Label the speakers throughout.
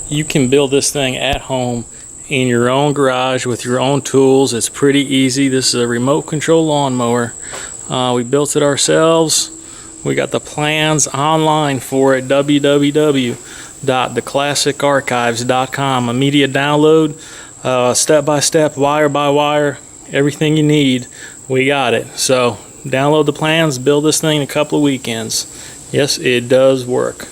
Speaker 1: You can build this thing at home in your own garage with your own tools. It's pretty easy. This is a remote control lawnmower. We built it ourselves. We got the plans online for it, www.theclassicarchives.com. Immediate download, step-by-step, wire-by-wire, everything you need, we got it. So download the plans, build this thing in a couple of weekends. Yes, it does work.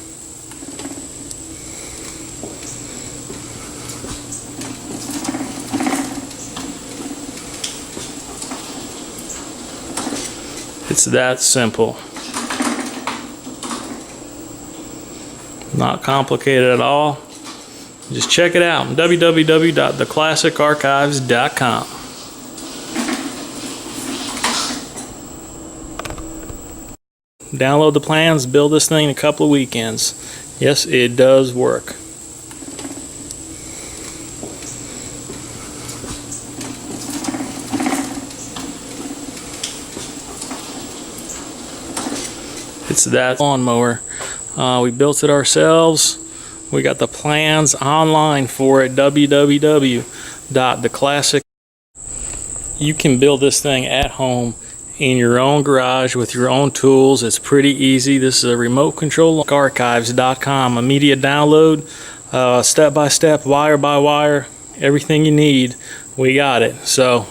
Speaker 1: It's that simple. Not complicated at all. Just check it out, www.theclassicarchives.com. Download the plans, build this thing in a couple of weekends. Yes, it does work. It's that lawnmower. We built it ourselves. We got the plans online for it, www.theclassic. You can build this thing at home in your own garage with your own tools. It's pretty easy. This is a remote control archives.com. Immediate download, step-by-step, wire-by-wire, everything you need, we got it. So